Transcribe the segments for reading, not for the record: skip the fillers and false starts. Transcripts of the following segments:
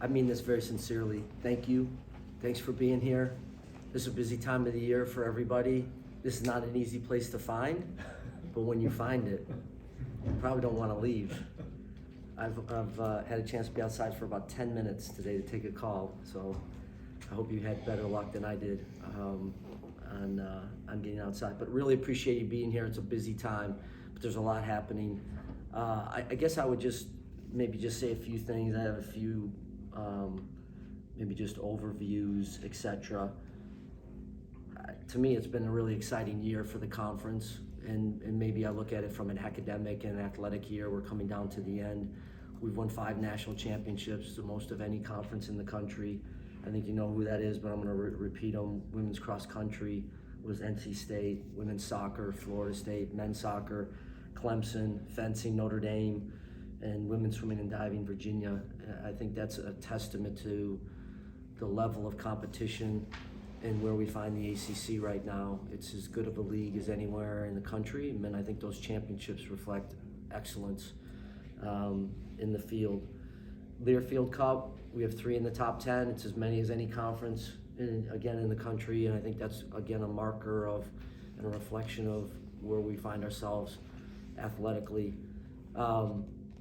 I mean this very sincerely. Thank you. Thanks for being here. This is a busy time of the year for everybody. This is not an easy place to find, but when you find it, you probably don't want to leave. I've had a chance to be outside for about 10 minutes today to take a call, so I hope you had better luck than I did on getting outside. But really appreciate you being here. It's a busy time, but there's a lot happening. I guess I would just say a few things. I have a few maybe just overviews, etc. To me, it's been a really exciting year for the conference, and maybe I look at it from an academic and athletic year. We're coming down to the end. We've won 5 national championships, the most of any conference in the country. I think you know who that is, but I'm going to repeat them. Women's cross country was NC State, women's soccer, Florida State, men's soccer, Clemson, fencing, Notre Dame, and women's swimming and diving, Virginia. I think that's a testament to the level of competition and where we find the ACC right now. It's as good of a league as anywhere in the country, and I think those championships reflect excellence in the field. Learfield Cup, we have 3 in the top 10. It's as many as any conference in the country, and I think that's again a marker of and a reflection of where we find ourselves athletically.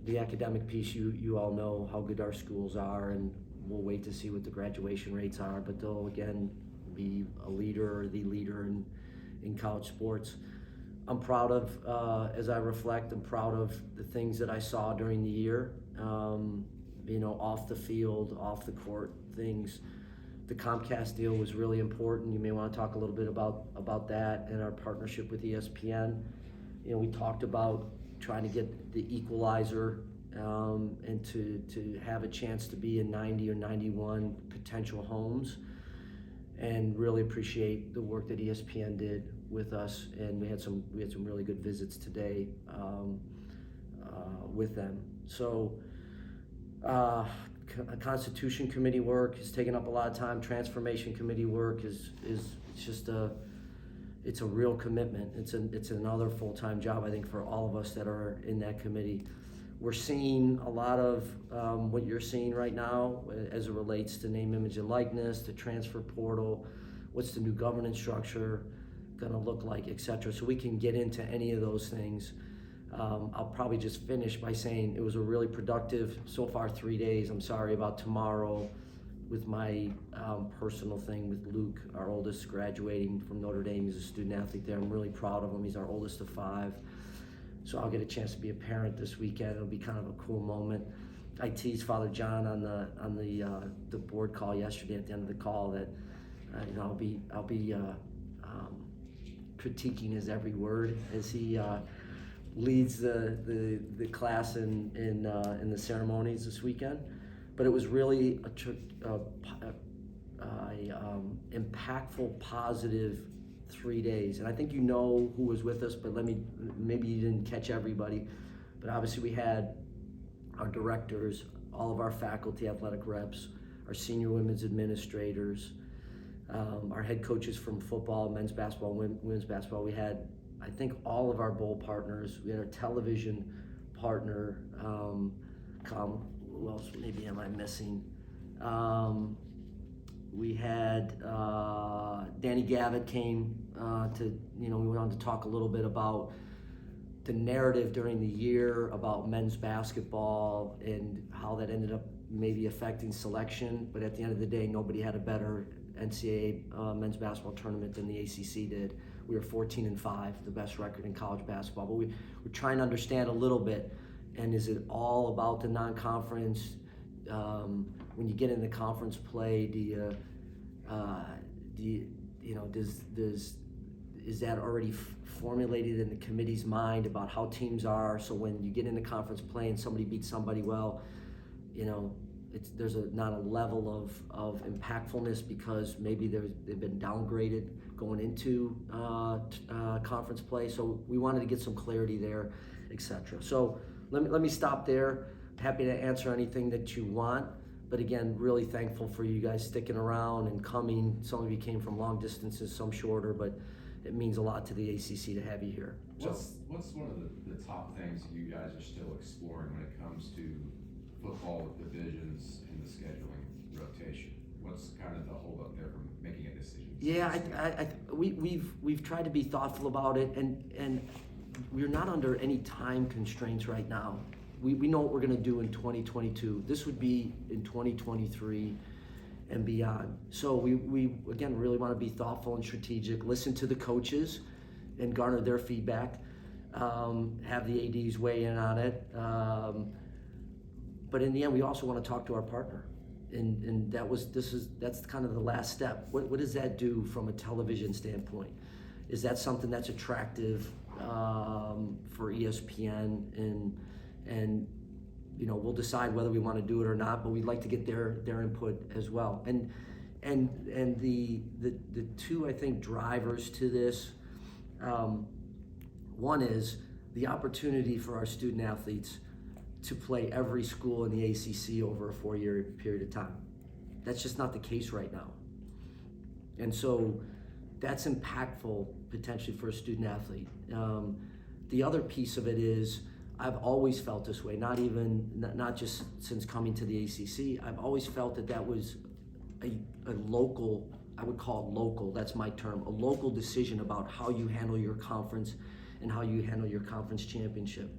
The academic piece, you all know how good our schools are, and we'll wait to see what the graduation rates are, but they'll again be a leader or the leader in college sports. I'm proud of, as I reflect, I'm proud of the things that I saw during the year, off the field, off the court things. The Comcast deal was really important. You may want to talk a little bit about that and our partnership with ESPN. We talked about trying to get the equalizer and to have a chance to be in 90 or 91 potential homes, and really appreciate the work that ESPN did with us, and we had some really good visits today with them. So Constitution Committee work has taken up a lot of time. Transformation Committee work is just it's a real commitment. It's another full-time job, I think, for all of us that are in that committee. We're seeing a lot of what you're seeing right now as it relates to name, image, and likeness, the transfer portal, what's the new governance structure gonna look like, etc. So we can get into any of those things. I'll probably just finish by saying it was a really productive, so far 3 days. I'm sorry about tomorrow with my personal thing with Luke, our oldest, graduating from Notre Dame. He's a student athlete there. I'm really proud of him. He's our oldest of 5. So I'll get a chance to be a parent this weekend. It'll be kind of a cool moment. I teased Father John on the board call yesterday at the end of the call that I'll be critiquing his every word as he leads the class in the ceremonies this weekend. But it was really a impactful, positive 3 days. And I think you know who was with us, but maybe you didn't catch everybody. But obviously we had our directors, all of our faculty, athletic reps, our senior women's administrators, our head coaches from football, men's basketball, women's basketball. We had, I think, all of our bowl partners. We had our television partner come. Who else maybe am I missing? We had Danny Gavitt came we wanted to talk a little bit about the narrative during the year about men's basketball and how that ended up maybe affecting selection. But at the end of the day, nobody had a better NCAA men's basketball tournament than the ACC did. We were 14-5, the best record in college basketball. But we're trying to understand a little bit, and is it all about the non-conference? When you get into conference play, is that already formulated in the committee's mind about how teams are? So when you get into conference play and somebody beats somebody, there's not a level of impactfulness because maybe they've been downgraded going into conference play. So we wanted to get some clarity there, etc. So let me stop there. Happy to answer anything that you want. But again, really thankful for you guys sticking around and coming. Some of you came from long distances, some shorter, but it means a lot to the ACC to have you here. What's one of the top things that you guys are still exploring when it comes to football divisions and the scheduling Yeah, we've tried to be thoughtful about it, and we're not under any time constraints right now. We know what we're going to do in 2022. This would be in 2023 and beyond. So we again really want to be thoughtful and strategic, listen to the coaches and garner their feedback, have the ADs weigh in on it. But in the end, we also want to talk to our partner. And that's kind of the last step. What does that do from a television standpoint? Is that something that's attractive for ESPN? And we'll decide whether we want to do it or not. But we'd like to get their input as well. And the two, I think, drivers to this. One is the opportunity for our student athletes to play every school in the ACC over a 4-year period of time. That's just not the case right now. And so that's impactful potentially for a student athlete. The other piece of it is I've always felt this way, not just since coming to the ACC. I've always felt that was a local, I would call it local, that's my term, a local decision about how you handle your conference and how you handle your conference championship.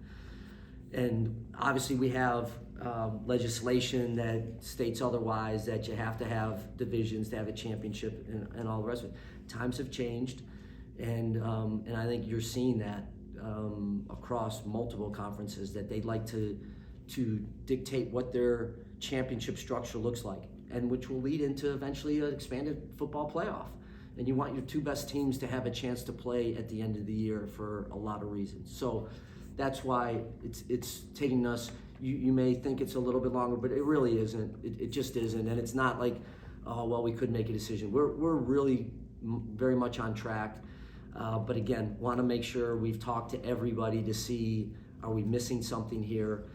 And obviously we have legislation that states otherwise, that you have to have divisions to have a championship and all the rest of it. Times have changed, and I think you're seeing that across multiple conferences, that they'd like to dictate what their championship structure looks like, and which will lead into eventually an expanded football playoff. And you want your two best teams to have a chance to play at the end of the year for a lot of reasons. So that's why it's taking us, you may think it's a little bit longer, but it really isn't. It just isn't. And it's not like, oh, well, we couldn't make a decision. We're really very much on track. But again, want to make sure we've talked to everybody to see, are we missing something here,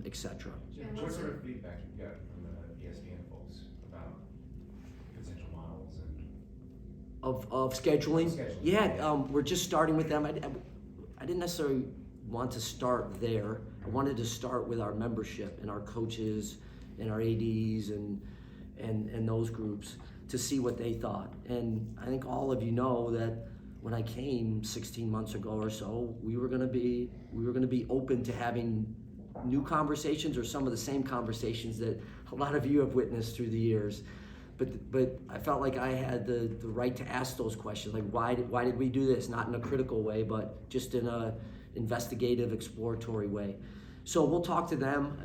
et cetera. What sort of feedback you got from the ESPN folks about potential models and of scheduling? Scheduling. Yeah, we're just starting with them. I didn't necessarily want to start there. I wanted to start with our membership and our coaches and our ADs and those groups to see what they thought. And I think all of you know that when I came 16 months ago or so, we were going to be open to having new conversations or some of the same conversations that a lot of you have witnessed through the years. But I felt like I had the right to ask those questions, like why did we do this? Not in a critical way, but just in a investigative, exploratory way. So we'll talk to them.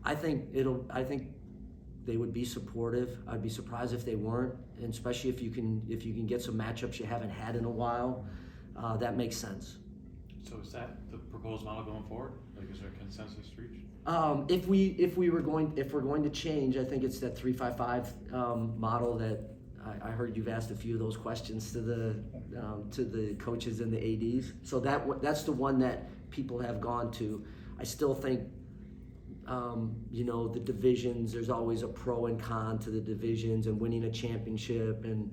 I think they would be supportive. I'd be surprised if they weren't, and especially if you can get some matchups you haven't had in a while. That makes sense. So is that the proposed model going forward? Like, is there a consensus reached? If we're going to change, I think it's that 3-5-5 model that I heard you've asked a few of those questions to the coaches and the ADs. So that's the one that people have gone to. I still think the divisions. There's always a pro and con to the divisions and winning a championship and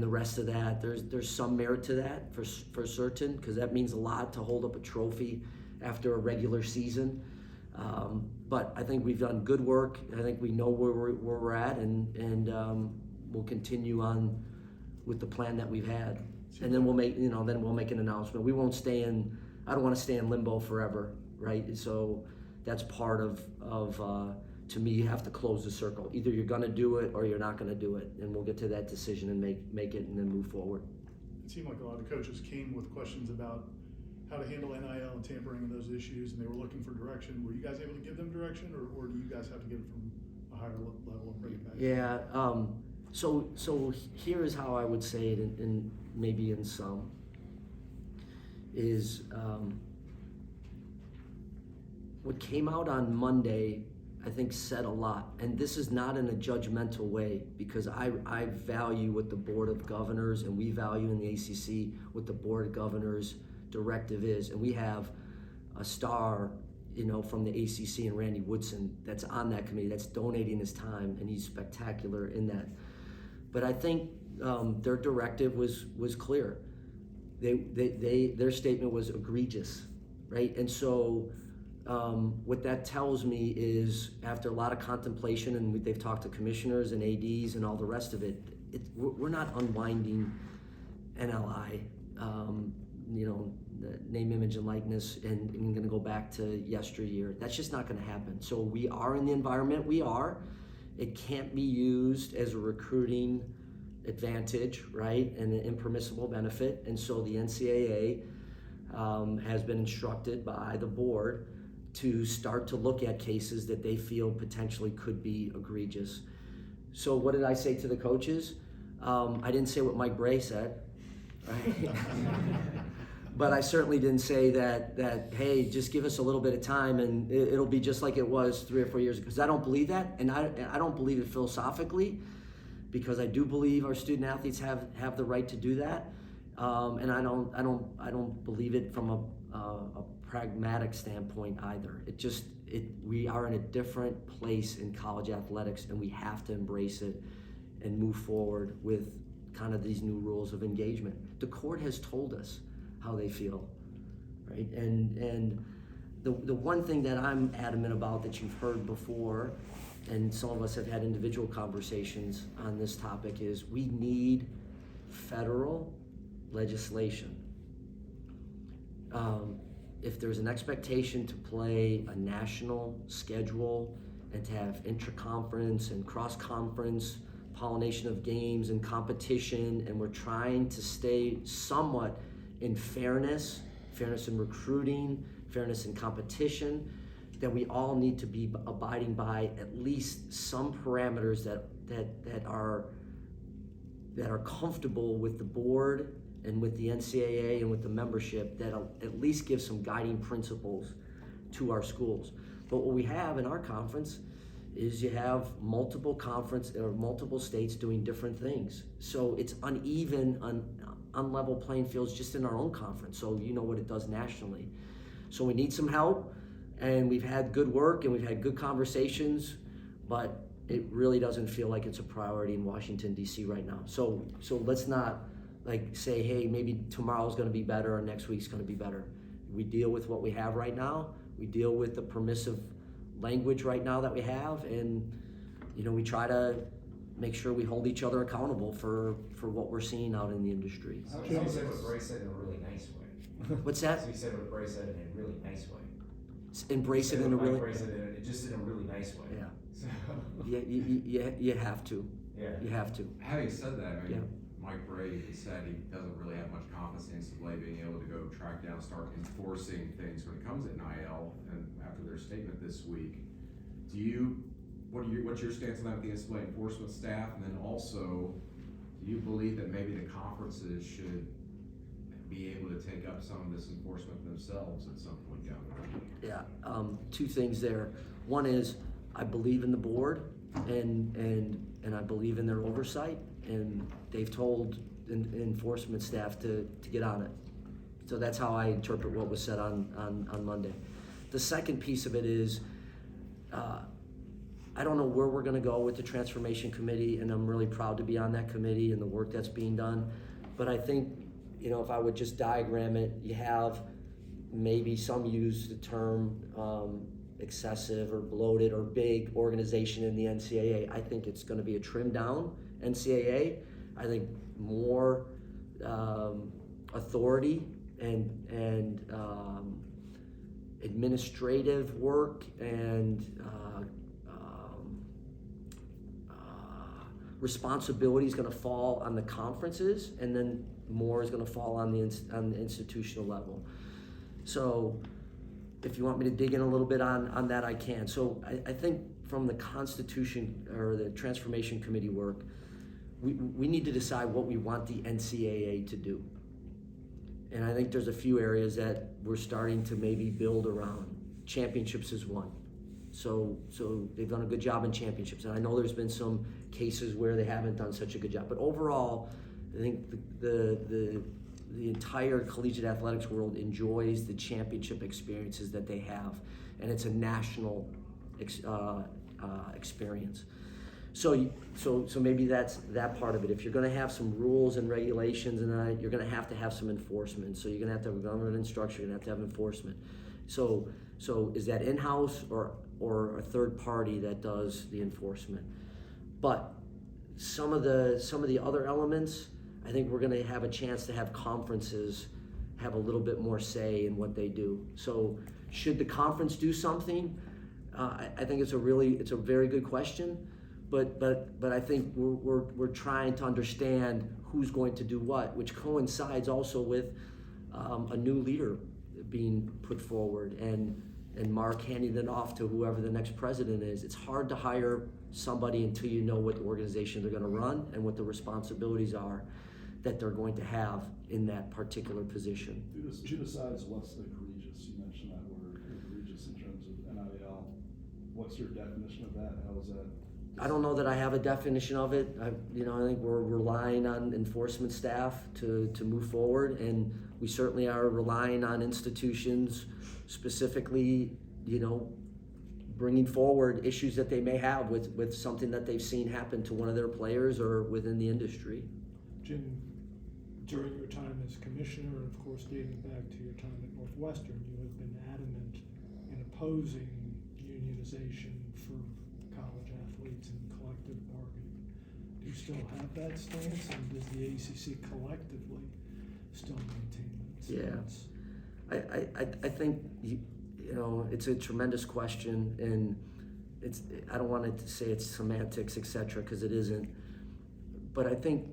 the rest of that. There's some merit to that for certain, because that means a lot to hold up a trophy after a regular season. But I think we've done good work. I think we know where we're at, and we'll continue on with the plan that we've had. And then we'll make an announcement. We won't stay in. I don't want to stay in limbo forever, right? So that's part of to me, you have to close the circle. Either you're going to do it or you're not going to do it, and we'll get to that decision and make it and then move forward. It seemed like a lot of coaches came with questions about how to handle NIL and tampering and those issues, and they were looking for direction. Were you guys able to give them direction, or do you guys have to get it from a higher level and bring it back? Yeah. So here is how I would say it, in maybe in some is what came out on Monday, I think, said a lot. And this is not in a judgmental way, because I value what the Board of Governors, and we value in the ACC what the Board of Governors directive is. And we have a star, from the ACC, and Randy Woodson, that's on that committee, that's donating his time, and he's spectacular in that. But I think their directive was clear. Their statement was egregious, right? And so what that tells me is, after a lot of contemplation, and they've talked to commissioners and ADs and all the rest of it, we're not unwinding NLI, the name, image, and likeness, and going to go back to yesteryear. That's just not going to happen. So we are in the environment we are. It can't be used as a recruiting advantage, right, and an impermissible benefit. And so the NCAA has been instructed by the board to start to look at cases that they feel potentially could be egregious. So what did I say to the coaches? I didn't say what Mike Bray said, right? But I certainly didn't say that hey, just give us a little bit of time and it'll be just like it was 3 or 4 years ago. Because I don't believe that, and I don't believe it philosophically, because I do believe our student athletes have the right to do that, and I don't believe it from a pragmatic standpoint either. We are in a different place in college athletics, and we have to embrace it and move forward with kind of these new rules of engagement. The court has told us how they feel, right? And the one thing that I'm adamant about that you've heard before, and some of us have had individual conversations on this topic, is we need federal legislation. If there's an expectation to play a national schedule and to have intra-conference and cross-conference pollination of games and competition, and we're trying to stay somewhat in fairness in recruiting, fairness in competition, that we all need to be abiding by at least some parameters that are comfortable with the board and with the NCAA and with the membership, that at least give some guiding principles to our schools. But what we have in our conference is you have multiple states doing different things. So it's uneven, unlevel playing fields just in our own conference. So you know what it does nationally. So we need some help, and we've had good work and we've had good conversations, but it really doesn't feel like it's a priority in Washington, D.C. right now. So let's not say, hey, maybe tomorrow's gonna be better or next week's gonna be better. We deal with what we have right now. We deal with the permissive language right now that we have, and we try to make sure we hold each other accountable for what we're seeing out in the industry. So you said what Bray said in a really nice way. What's that? So you said what Bray said in a really nice way. Embrace it in a really. Bray said in a really nice way. Yeah. So. Yeah, you have to. Yeah. You have to. Having said that, I mean, Yeah. Mike Bray said he doesn't really have much confidence in NCAA being able to go track down, start enforcing things when it comes to NIL. And after their statement this week, what's your stance on that with the NCAA enforcement staff? And then also, do you believe that maybe the conferences should be able to take up some of this enforcement themselves at some point down the road? Yeah, two things there. One is I believe in the board and I believe in their oversight, and they've told enforcement staff to get on it. So that's how I interpret what was said on Monday. The second piece of it is I don't know where we're going to go with the transformation committee, and I'm really proud to be on that committee and the work that's being done. But I think, if I would just diagram it, you have maybe some use the term excessive or bloated or big organization in the NCAA. I think it's going to be a trimmed down NCAA. I think more authority and administrative work and responsibility is going to fall on the conferences, and then more is going to fall on the institutional level. So if you want me to dig in a little bit on that, I can. So I think from the Constitution or the Transformation Committee work, we need to decide what we want the NCAA to do. And I think there's a few areas that we're starting to maybe build around. Championships is one. So they've done a good job in championships. And I know there's been some cases where they haven't done such a good job. But overall, I think the entire collegiate athletics world enjoys the championship experiences that they have. And it's a national experience. So maybe that's that part of it. If you're going to have some rules and regulations, and you're going to have some enforcement. So you're going to have to have government instruction. You're going to have enforcement. So is that in-house or a third party that does the enforcement? But some of the other elements, I think we're going to have a chance to have conferences have a little bit more say in what they do. So should the conference do something? I think it's a very good question, but I think we're trying to understand who's going to do what, which coincides also with a new leader being put forward and Mark handing it off to whoever the next president is. It's hard to hire somebody until you know what organization they're going to run and what the responsibilities are that they're going to have in that particular position. Who decides what's egregious? You mentioned that word, egregious, in terms of NIL. What's your definition of that? How is that? I don't know that I have a definition of it. I think we're relying on enforcement staff to move forward, and we certainly are relying on institutions, specifically, bringing forward issues that they may have with something that they've seen happen to one of their players or within the industry. Jim, during your time as commissioner, and of course dating back to your time at Northwestern, you have been adamant in opposing unionization for college athletes and collective bargaining. Do you still have that stance, and does the ACC collectively still maintain that stance? Yeah, I think it's a tremendous question, and I don't want to say it's semantics, etc., because it isn't. But I think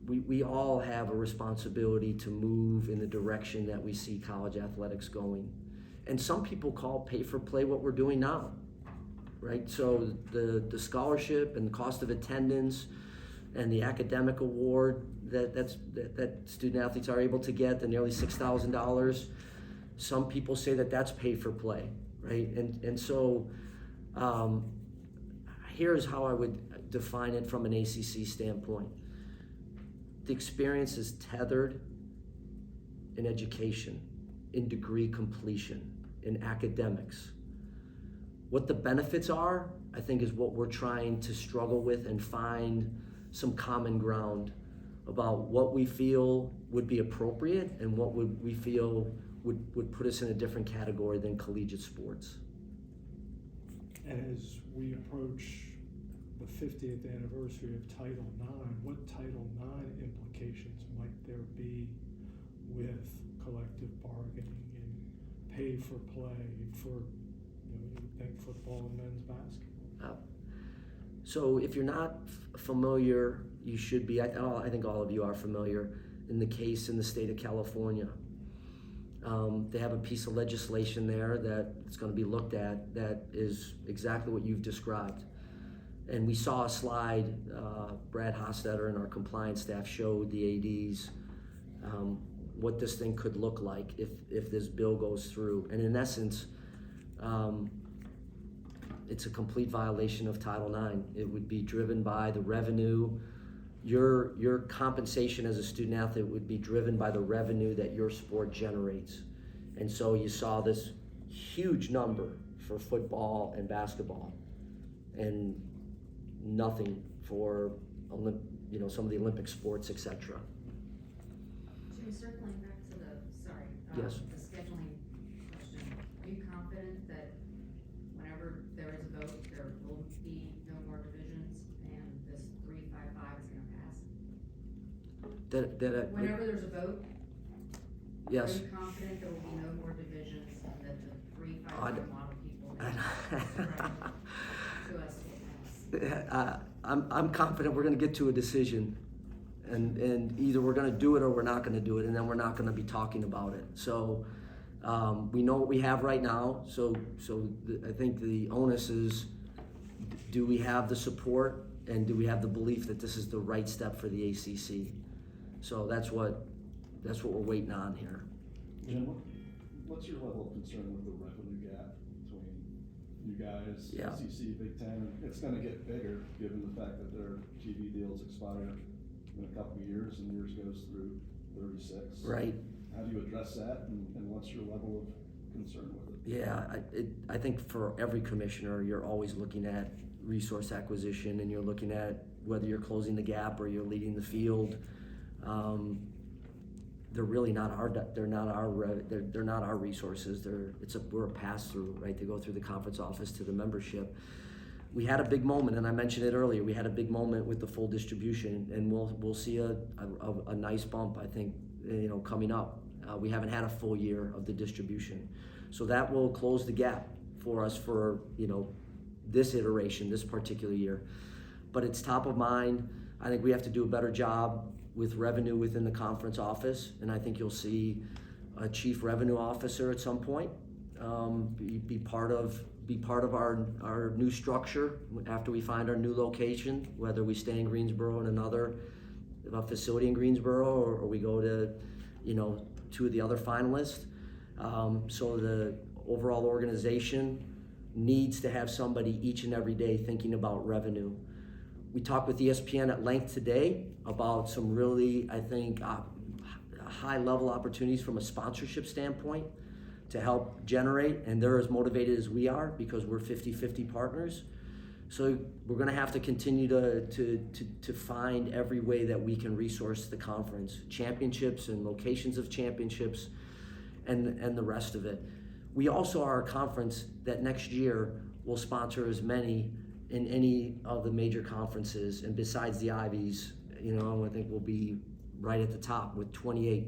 we all have a responsibility to move in the direction that we see college athletics going. And some people call pay for play what we're doing now, right? So the scholarship and the cost of attendance and the academic award that student athletes are able to get, the nearly $6,000, some people say that that's pay for play, right? And so here's how I would define it from an ACC standpoint. The experience is tethered in education, in degree completion, in academics. What the benefits are, I think, is what we're trying to struggle with and find some common ground about what we feel would be appropriate and what we feel would put us in a different category than collegiate sports. And as we approach the 50th anniversary of Title IX, what Title IX implications might there be with collective bargaining and pay for play for, you would think football and men's basketball? So if you're not familiar, you should be. I think all of you are familiar. In the case in the state of California, they have a piece of legislation there that is going to be looked at that is exactly what you've described. And we saw a slide, Brad Hostetter and our compliance staff showed the ADs what this thing could look like if this bill goes through. And in essence, it's a complete violation of Title IX. It would be driven by the revenue. Your compensation as a student athlete would be driven by the revenue that your sport generates. And so you saw this huge number for football and basketball, and nothing for some of the Olympic sports, etc. Jim, circling back to Yes. the scheduling question, are you confident that whenever there is a vote, there will be no more divisions and this 3-5-5 is gonna pass? Whenever there's a vote, Yes. are you confident there will be no more divisions and that the 3-5-5 model people to us will pass? I'm confident we're going to get to a decision, and either we're going to do it or we're not going to do it, and then we're not going to be talking about it. So we know what we have right now. So I think the onus is, do we have the support and do we have the belief that this is the right step for the ACC? So that's what we're waiting on here. Jim, what's your level of concern with the revenue gap between you guys, Yeah. ACC, Big Ten? It's going to get bigger given the fact that their TV deals expire in a couple of years and yours goes through 36. Right. How do you address that, and what's your level of concern with it? Yeah, I think for every commissioner, you're always looking at resource acquisition, and you're looking at whether you're closing the gap or you're leading the field. They're really not they're not our resources. We're a pass through, right? They go through the conference office to the membership. we had a big moment, and I mentioned it earlier. We had a big moment with the full distribution, and we'll see a nice bump, I think, coming up. We haven't had a full year of the distribution, so that will close the gap for us for this iteration, this particular year. But it's top of mind. I think we have to do a better job with revenue within the conference office, and I think you'll see a chief revenue officer at some point be part of our new structure after we find our new location, whether we stay in Greensboro in another facility in Greensboro, or we go to two of the other finalists. So the overall organization needs to have somebody each and every day thinking about revenue. We talked with ESPN at length today about some really, I think, high-level opportunities from a sponsorship standpoint to help generate, and they're as motivated as we are because we're 50-50 partners. So we're going to have to continue to find every way that we can resource the conference, championships and locations of championships, and the rest of it. We also are a conference that next year will sponsor as many in any of the major conferences, and besides the Ivies, I think we'll be right at the top with 28.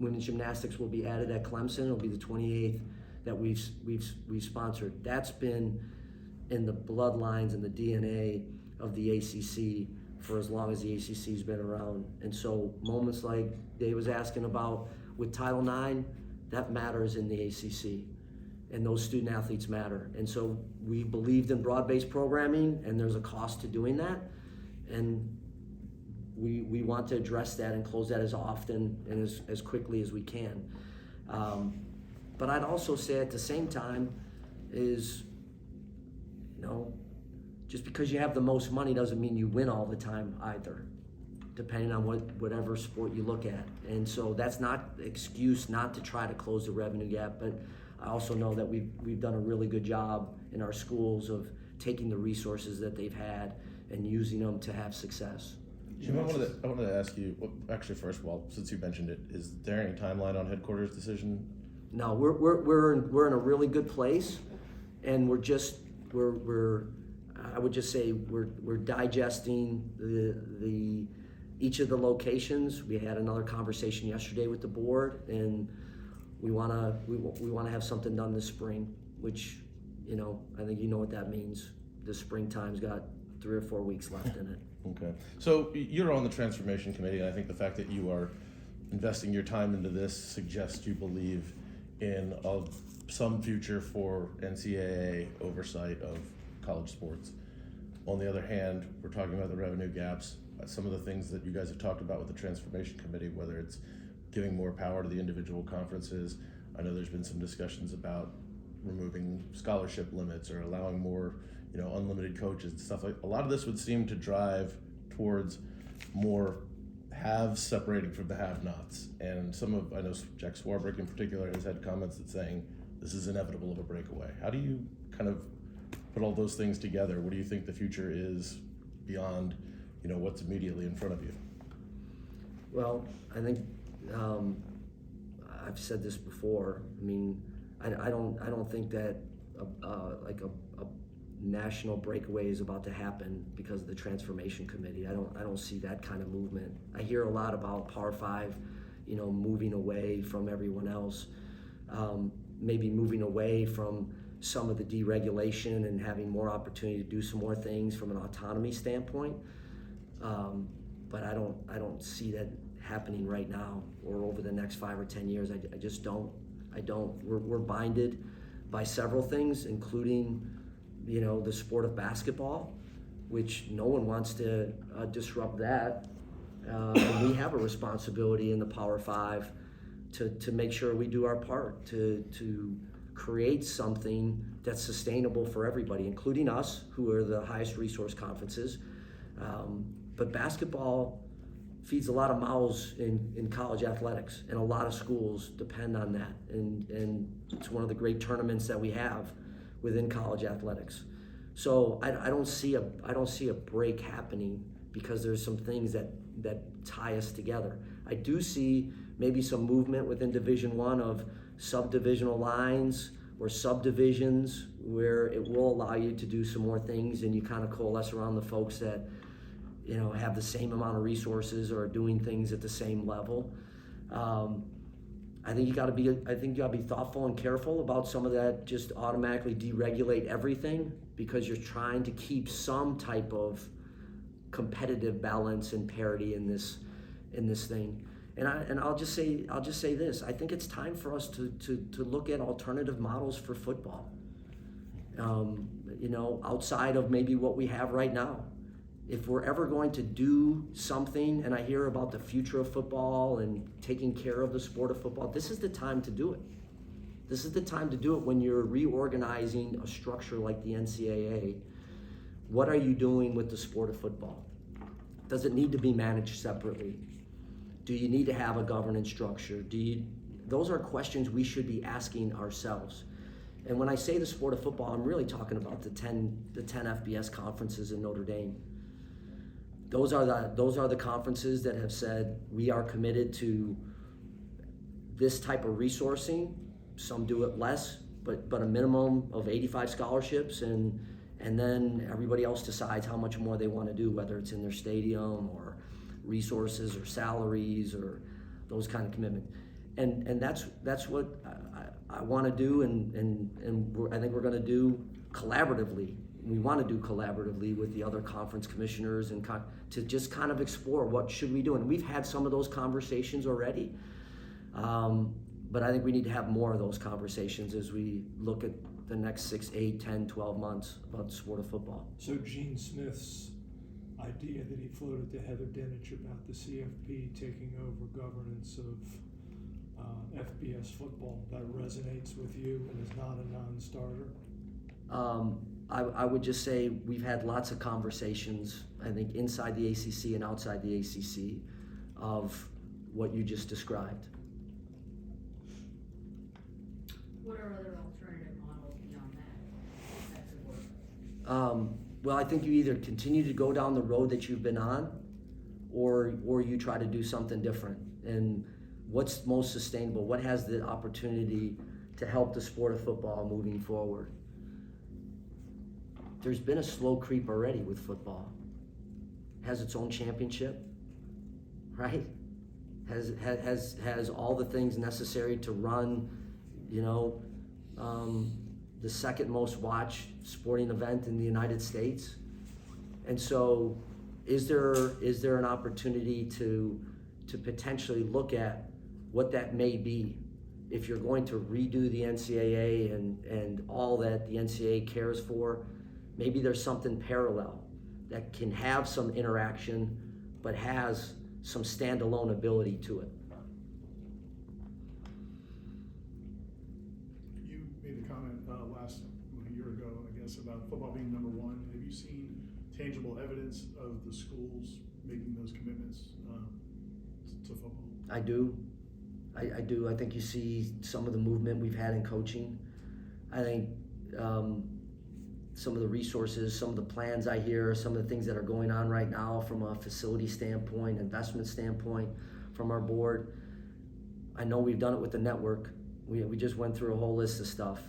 Women's gymnastics will be added at Clemson. It'll be the 28th that we've sponsored. That's been in the bloodlines and the DNA of the ACC for as long as the ACC's been around. And so moments like Dave was asking about with Title IX, that matters in the ACC, and those student athletes matter. And so we believed in broad-based programming, and there's a cost to doing that, and we want to address that and close that as often and as quickly as we can. But I'd also say at the same time is, just because you have the most money doesn't mean you win all the time either, depending on whatever sport you look at. And so that's not an excuse not to try to close the revenue gap, but I also know that we've done a really good job in our schools of taking the resources that they've had and using them to have success. Jim, I wanted to ask you, well, actually, first of all, since you mentioned it, is there any timeline on headquarters decision? No, we're in a really good place, and I would just say we're digesting the each of the locations. We had another conversation yesterday with the board, and we wanna have something done this spring, which I think what that means. The springtime's got 3 or 4 weeks left in it. Okay, so you're on the transformation committee, and I think the fact that you are investing your time into this suggests you believe in some future for NCAA oversight of college sports. On the other hand, we're talking about the revenue gaps. Some of the things that you guys have talked about with the transformation committee, whether it's giving more power to the individual conferences. I know there's been some discussions about removing scholarship limits or allowing more unlimited coaches and stuff like. A lot of this would seem to drive towards more haves separating from the have-nots. And I know Jack Swarbrick in particular has had comments that saying this is inevitable of a breakaway. How do you kind of put all those things together? What do you think the future is beyond what's immediately in front of you? Well, I think I've said this before. I mean, I don't think that a national breakaway is about to happen because of the transformation committee. I don't see that kind of movement. I hear a lot about Power 5, moving away from everyone else, maybe moving away from some of the deregulation and having more opportunity to do some more things from an autonomy standpoint. But I don't see that happening right now or over the next 5 or 10 years. I just don't. We're binded by several things, including the sport of basketball, which no one wants to disrupt that. And we have a responsibility in the Power 5 to make sure we do our part to create something that's sustainable for everybody, including us, who are the highest resource conferences. But basketball feeds a lot of mouths in college athletics, and a lot of schools depend on that. And it's one of the great tournaments that we have within college athletics. So I don't see a break happening because there's some things that tie us together. I do see maybe some movement within Division I of subdivisional lines or subdivisions where it will allow you to do some more things, and you kind of coalesce around the folks that, you know, have the same amount of resources or are doing things at the same level. I think you got to be thoughtful and careful about some of that. Just automatically deregulate everything because you're trying to keep some type of competitive balance and parity in this thing. And I'll just say this. I think it's time for us to look at alternative models for football. You know, outside of maybe what we have right now. If we're ever going to do something, and I hear about the future of football and taking care of the sport of football, this is the time to do it. This is the time to do it when you're reorganizing a structure like the NCAA. What are you doing with the sport of football? Does it need to be managed separately? Do you need to have a governance structure? Those are questions we should be asking ourselves. And when I say the sport of football, I'm really talking about the 10 FBS conferences in Notre Dame. Those are the conferences that have said we are committed to this type of resourcing. Some do it less, but a minimum of 85 scholarships, and then everybody else decides how much more they want to do, whether it's in their stadium or resources or salaries or those kind of commitments. And that's what I want to do, and I think we're going to do collaboratively. We want to do collaboratively with the other conference commissioners and to just kind of explore what should we do. And we've had some of those conversations already, but I think we need to have more of those conversations as we look at the next 6, 8, 10, 12 months about the sport of football. So Gene Smith's idea that he floated to Heather Dinich about the CFP taking over governance of FBS football, that resonates with you and is not a non-starter? I would just say we've had lots of conversations, I think, inside the ACC and outside the ACC of what you just described. What are other alternative models beyond that could work? Well, I think you either continue to go down the road that you've been on, or you try to do something different. And what's most sustainable? What has the opportunity to help the sport of football moving forward? There's been a slow creep already with football. It has its own championship, right? Has all the things necessary to run, you know, the second most watched sporting event in the United States. And so is there an opportunity to potentially look at what that may be if you're going to redo the NCAA and all that the NCAA cares for? Maybe there's something parallel that can have some interaction but has some standalone ability to it. You made the comment a year ago, I guess, about football being number one. Have you seen tangible evidence of the schools making those commitments to football? I do. I do. I think you see some of the movement we've had in coaching. I think some of the resources, some of the plans I hear, some of the things that are going on right now from a facility standpoint, investment standpoint, from our board. I know we've done it with the network. We just went through a whole list of stuff.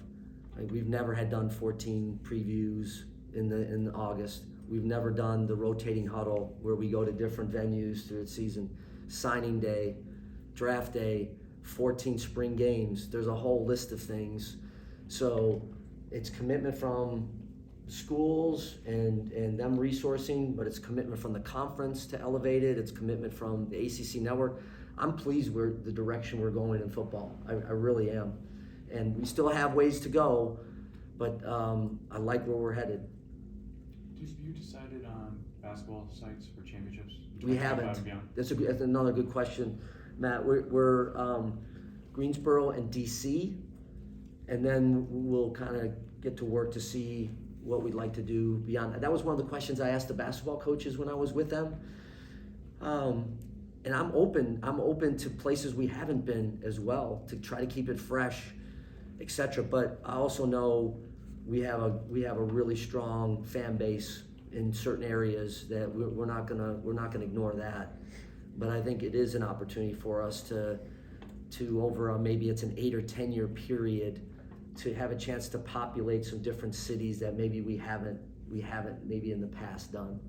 Like, we've never had done 14 previews in August. We've never done the rotating huddle where we go to different venues through the season. Signing day, draft day, 14 spring games. There's a whole list of things. So it's commitment from schools and them resourcing, but it's commitment from the conference to elevate it. It's commitment from the ACC network. I'm pleased with the direction we're going in football. I really am. And we still have ways to go, but I like where we're headed. Have you decided on basketball sites for championships? We haven't. That's another good question, Matt. We're Greensboro and DC, and then we'll kind of get to work to see what we'd like to do beyond that. That was one of the questions I asked the basketball coaches when I was with them. And I'm open to places we haven't been as well to try to keep it fresh, etc. But I also know we have a really strong fan base in certain areas that we're not gonna ignore that. But I think it is an opportunity for us to over maybe it's an 8 or 10 year period to have a chance to populate some different cities that maybe we haven't maybe in the past done.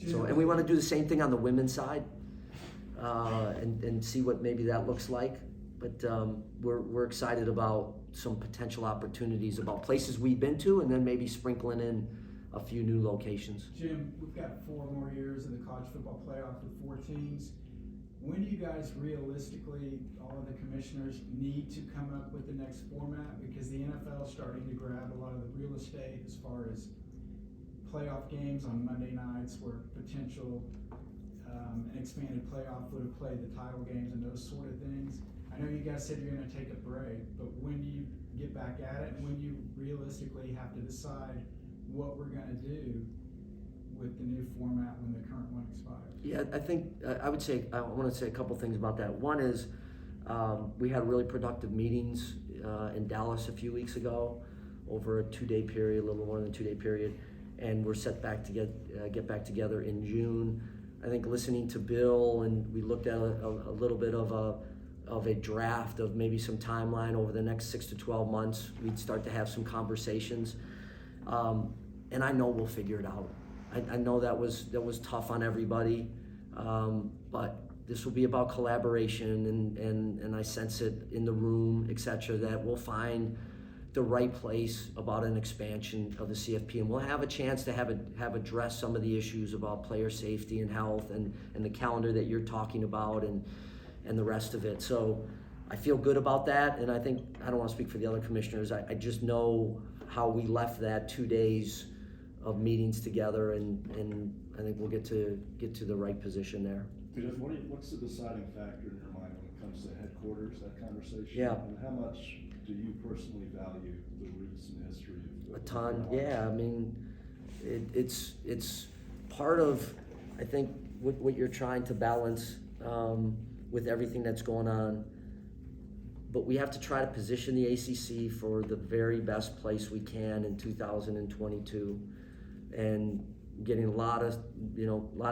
So, and we want to do the same thing on the women's side, and see what maybe that looks like. But we're excited about some potential opportunities, about places we've been to, and then maybe sprinkling in a few new locations. Jim, we've got 4 more years in the college football playoff with 4 teams. When do you guys realistically, all of the commissioners, need to come up with the next format? Because the NFL is starting to grab a lot of the real estate as far as playoff games on Monday nights where potential an expanded playoff would have played the title games and those sort of things. I know you guys said you're going to take a break, but when do you get back at it, and when do you realistically have to decide what we're going to do with the new format when the current one expires? Yeah, I think I want to say a couple things about that. One is we had really productive meetings in Dallas a few weeks ago, over a 2-day period, a little more than a 2-day period, and we're set back to get back together in June. I think listening to Bill, and we looked at a little bit of a draft of maybe some timeline over the next 6 to 12 months. We'd start to have some conversations, and I know we'll figure it out. I know that was tough on everybody, but this will be about collaboration, and I sense it in the room, etc., that we'll find the right place about an expansion of the CFP, and we'll have a chance to have addressed some of the issues about player safety and health, and the calendar that you're talking about, and the rest of it. So I feel good about that, and I think, I don't want to speak for the other commissioners, I just know how we left that 2 days of meetings together, and I think we'll get to the right position there. Judith, what's the deciding factor in your mind when it comes to headquarters, that conversation? Yeah. And how much do you personally value the roots and history of A ton, college? yeah. I mean, it's part of, I think, what you're trying to balance with everything that's going on. But we have to try to position the ACC for the very best place we can in 2022, and getting a lot of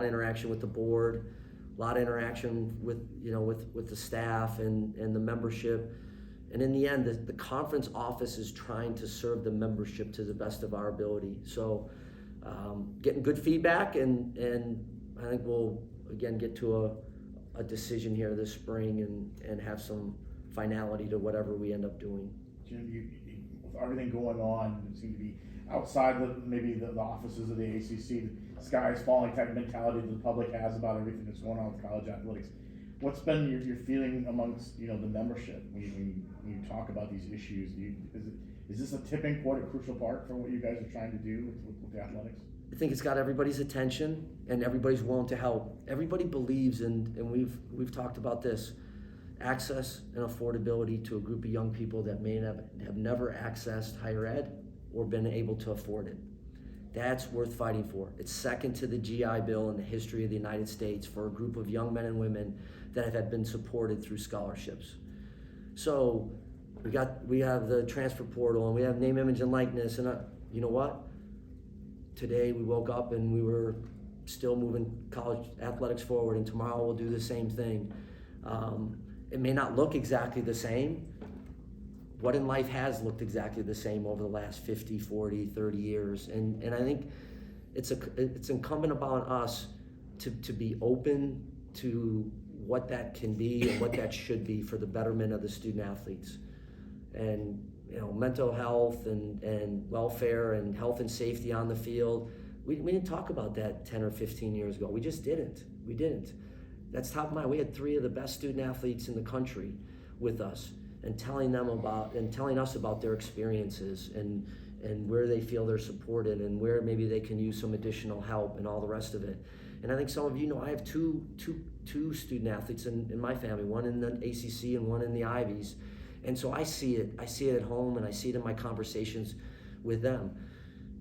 interaction with the board, a lot of interaction with the staff and the membership. And in the end, the conference office is trying to serve the membership to the best of our ability. So getting good feedback, and I think we'll, again, get to a decision here this spring, and have some finality to whatever we end up doing. Jim, with everything going on, it seems to be outside the offices of the ACC, the sky is falling type mentality that the public has about everything that's going on with college athletics. What's been your feeling amongst the membership when you talk about these issues? Is this a tipping point, a crucial part for what you guys are trying to do with the athletics? I think it's got everybody's attention, and everybody's willing to help. Everybody believes in, and we've talked about this, access and affordability to a group of young people that may have never accessed higher ed or been able to afford it. That's worth fighting for. It's second to the GI Bill in the history of the United States for a group of young men and women that have been supported through scholarships. So we have the transfer portal, and we have name, image, and likeness, and you know what? Today we woke up and we were still moving college athletics forward, and tomorrow we'll do the same thing. It may not look exactly the same. What in life has looked exactly the same over the last 50, 40, 30 years? And I think it's incumbent upon us to be open to what that can be and what that should be for the betterment of the student athletes. And mental health and welfare and health and safety on the field, we didn't talk about that 10 or 15 years ago. We just didn't. We didn't. That's top of mind. We had 3 of the best student athletes in the country with us, and telling us about their experiences and where they feel they're supported, and where maybe they can use some additional help, and all the rest of it. And I think some of you know I have two student athletes in my family, one in the ACC and one in the Ivies. And so I see it at home, and I see it in my conversations with them.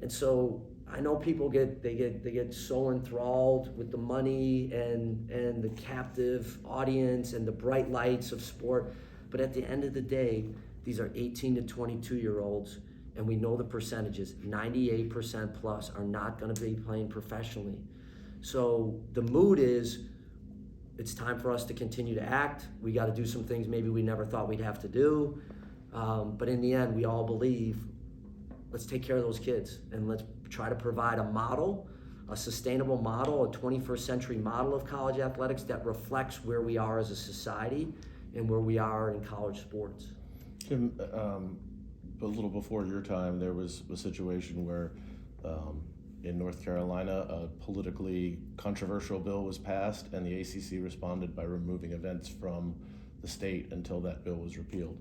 And so I know people get so enthralled with the money and the captive audience and the bright lights of sport. But at the end of the day, these are 18 to 22-year-olds, and we know the percentages. 98% plus are not going to be playing professionally. So the mood is, it's time for us to continue to act. We got to do some things maybe we never thought we'd have to do. But in the end, we all believe, let's take care of those kids and let's try to provide a model, a sustainable model, a 21st century model of college athletics that reflects where we are as a society and where we are in college sports. Jim, a little before your time, there was a situation where in North Carolina, a politically controversial bill was passed, and the ACC responded by removing events from the state until that bill was repealed.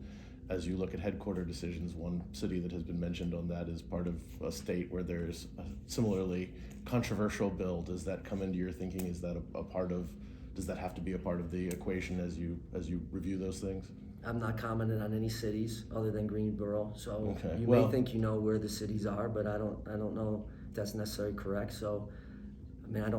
As you look at headquarter decisions, one city that has been mentioned on that is part of a state where there's a similarly controversial bill. Does that come into your thinking? Is that a part of, does that have to be a part of the equation as you review those things? I'm not commenting on any cities other than Greensboro, so Okay, you well- may think you know where the cities are, but I don't know if that's necessarily correct. So, I mean,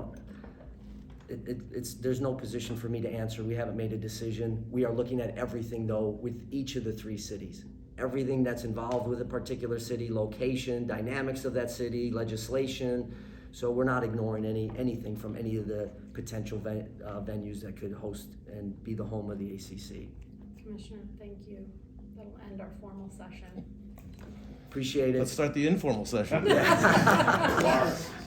there's no position for me to answer. We haven't made a decision. We are looking at everything though with each of the 3 cities. Everything that's involved with a particular city, location, dynamics of that city, legislation. So we're not ignoring anything from any of the potential venues that could host and be the home of the ACC. Commissioner, thank you. That'll end our formal session. Appreciate it. Let's start the informal session.